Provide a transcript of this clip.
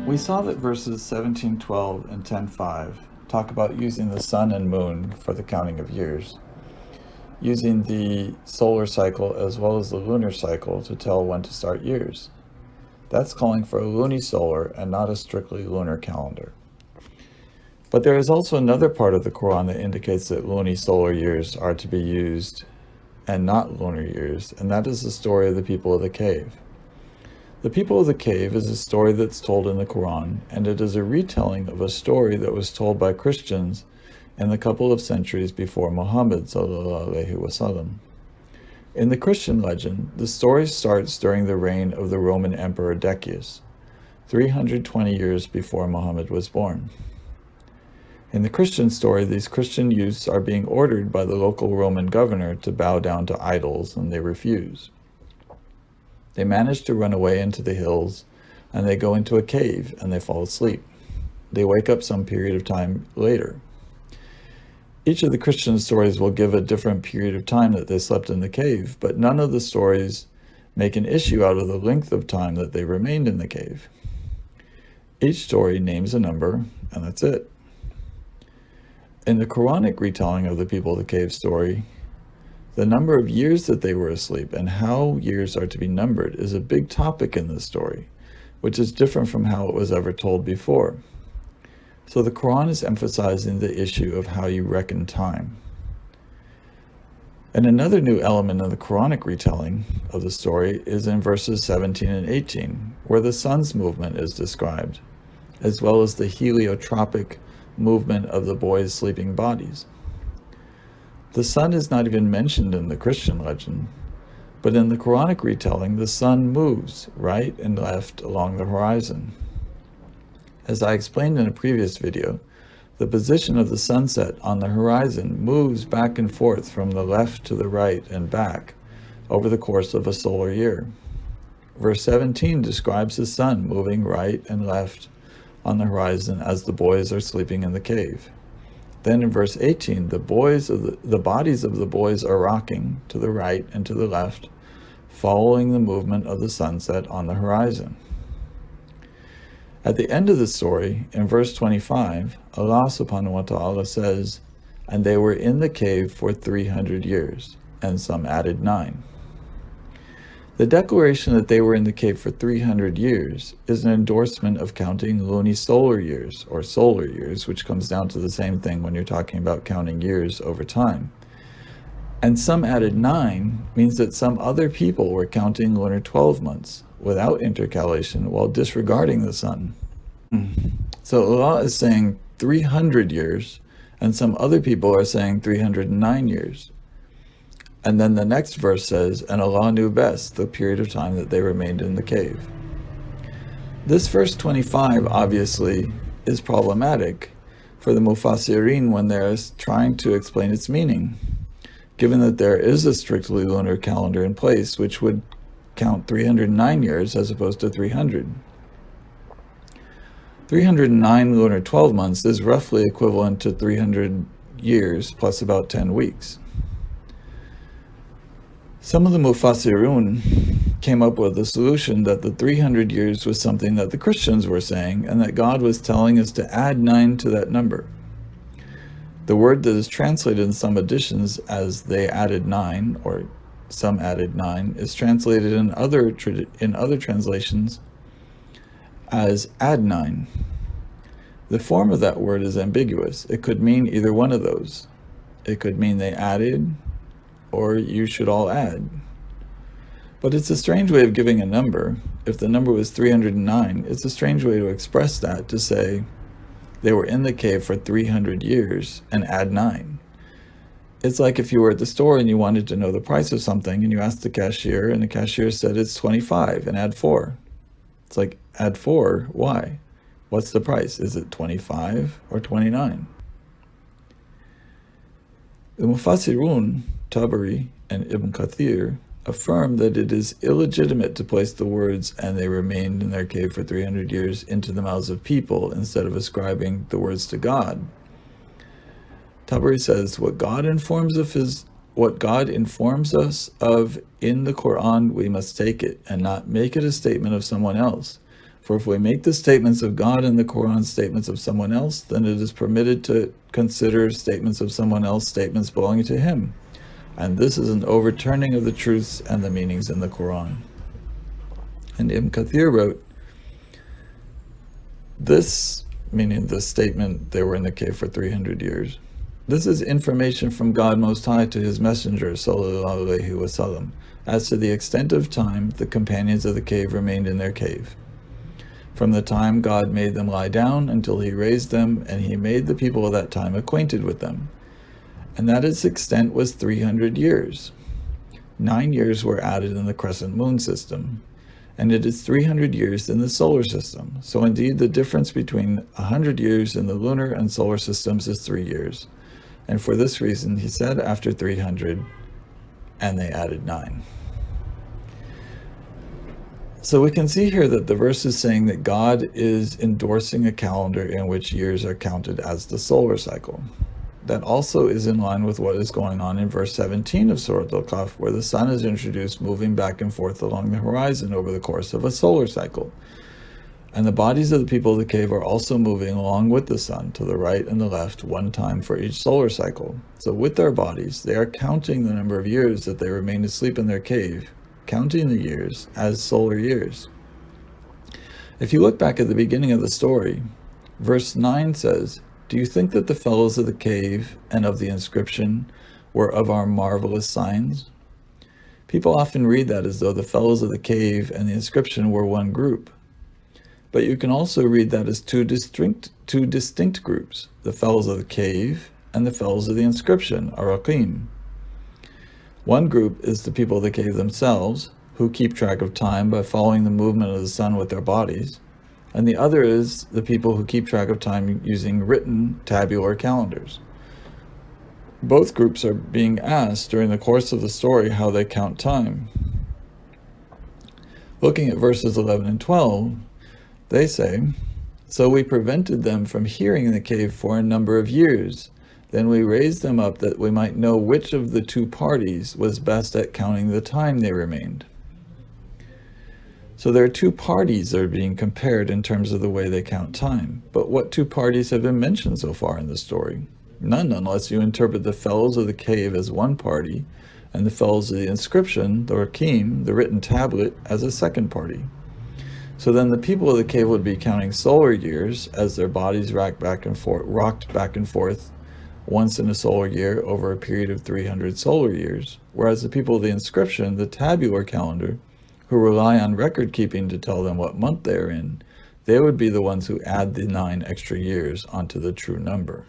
We saw that verses 17:12 and 10:5 talk about using the sun and moon for the counting of years, using the solar cycle as well as the lunar cycle to tell when to start years. That's calling for a lunisolar and not a strictly lunar calendar. But there is also another part of the Qur'an that indicates that lunisolar years are to be used and not lunar years, and that is the story of the people of the cave. The people of the cave is a story that's told in the Qur'an, and it is a retelling of a story that was told by Christians in the couple of centuries before Muhammad ﷺ. In the Christian legend, the story starts during the reign of the Roman Emperor Decius, 320 years before Muhammad was born. In the Christian story, these Christian youths are being ordered by the local Roman governor to bow down to idols, and they refuse. They manage to run away into the hills, and they go into a cave, and they fall asleep. They wake up some period of time later. Each of the Christian stories will give a different period of time that they slept in the cave, but none of the stories make an issue out of the length of time that they remained in the cave. Each story names a number, and that's it. In the Quranic retelling of the people of the cave story, the number of years that they were asleep and how years are to be numbered is a big topic in this story, which is different from how it was ever told before. So the Quran is emphasizing the issue of how you reckon time. And another new element in the Quranic retelling of the story is in verses 17 and 18, where the sun's movement is described, as well as the heliotropic movement of the boys' sleeping bodies. The sun is not even mentioned in the Christian legend, but in the Quranic retelling, the sun moves right and left along the horizon. As I explained in a previous video, the position of the sunset on the horizon moves back and forth from the left to the right and back over the course of a solar year. Verse 17 describes the sun moving right and left on the horizon as the boys are sleeping in the cave. Then in verse 18, the bodies of the boys are rocking to the right and to the left, following the movement of the sunset on the horizon. At the end of the story, in verse 25, Allah subhanahu wa ta'ala says, "And they were in the cave for 300 years, and some added 9. The declaration that they were in the cave for 300 years is an endorsement of counting lunisolar years, or solar years, which comes down to the same thing when you're talking about counting years over time. And some added 9 means that some other people were counting lunar 12 months without intercalation while disregarding the sun. So Allah is saying 300 years, and some other people are saying 309 years. And then the next verse says, "And Allah knew best the period of time that they remained in the cave." This verse 25 obviously is problematic for the Mufassirin when they're trying to explain its meaning, given that there is a strictly lunar calendar in place which would count 309 years as opposed to 300. 309 lunar 12 months is roughly equivalent to 300 years plus about 10 weeks. Some of the Mufassirun came up with a solution that the 300 years was something that the Christians were saying, and that God was telling us to add 9 to that number. The word that is translated in some editions as "they added 9" or "some added 9" is translated in other translations as "add 9." The form of that word is ambiguous. It could mean either one of those. It could mean they added, or you should all add. But it's a strange way of giving a number. If the number was 309, it's a strange way to express that, to say they were in the cave for 300 years and add 9. It's like if you were at the store and you wanted to know the price of something and you asked the cashier and the cashier said it's 25 and add 4. It's like, add 4, why? What's the price? Is it 25 or 29? The Mufassirun, Tabari and Ibn Kathir, affirm that it is illegitimate to place the words "and they remained in their cave for 300 years" into the mouths of people instead of ascribing the words to God. Tabari says, what God informs us of in the Qur'an, we must take it and not make it a statement of someone else, For if we make the statements of God in the Qur'an statements of someone else, then it is permitted to consider statements of someone else statements belonging to him. And this is an overturning of the truths and the meanings in the Qur'an. And Ibn Kathir wrote, this, meaning the statement they were in the cave for 300 years, this is information from God Most High to his messenger, sallallahu alaihi wasallam, as to the extent of time the companions of the cave remained in their cave. From the time God made them lie down until he raised them, and he made the people of that time acquainted with them. And that its extent was 300 years. 9 years were added in the crescent moon system, and it is 300 years in the solar system. So indeed the difference between 100 years in the lunar and solar systems is 3 years. And for this reason he said after 300, and they added 9. So we can see here that the verse is saying that God is endorsing a calendar in which years are counted as the solar cycle. That also is in line with what is going on in verse 17 of Surat al-Qadr, where the sun is introduced moving back and forth along the horizon over the course of a solar cycle. And the bodies of the people of the cave are also moving along with the sun to the right and the left one time for each solar cycle. So with their bodies, they are counting the number of years that they remain asleep in their cave, counting the years as solar years. If you look back at the beginning of the story, verse 9 says, "Do you think that the fellows of the cave and of the inscription were of our marvelous signs?" People often read that as though the fellows of the cave and the inscription were one group. But you can also read that as two distinct groups, the fellows of the cave and the fellows of the inscription, Araqim. One group is the people of the cave themselves, who keep track of time by following the movement of the sun with their bodies, and the other is the people who keep track of time using written tabular calendars. Both groups are being asked during the course of the story how they count time. Looking at verses 11 and 12, they say, "So we prevented them from hearing in the cave for a number of years. Then we raised them up that we might know which of the two parties was best at counting the time they remained." So there are two parties that are being compared in terms of the way they count time. But what two parties have been mentioned so far in the story? None, unless you interpret the fellows of the cave as one party, and the fellows of the inscription, the Rakim, the written tablet, as a second party. So then the people of the cave would be counting solar years as their bodies rocked back and forth once in a solar year over a period of 300 solar years, whereas the people of the inscription, the tabular calendar, who rely on record keeping to tell them what month they are in, they would be the ones who add the 9 extra years onto the true number.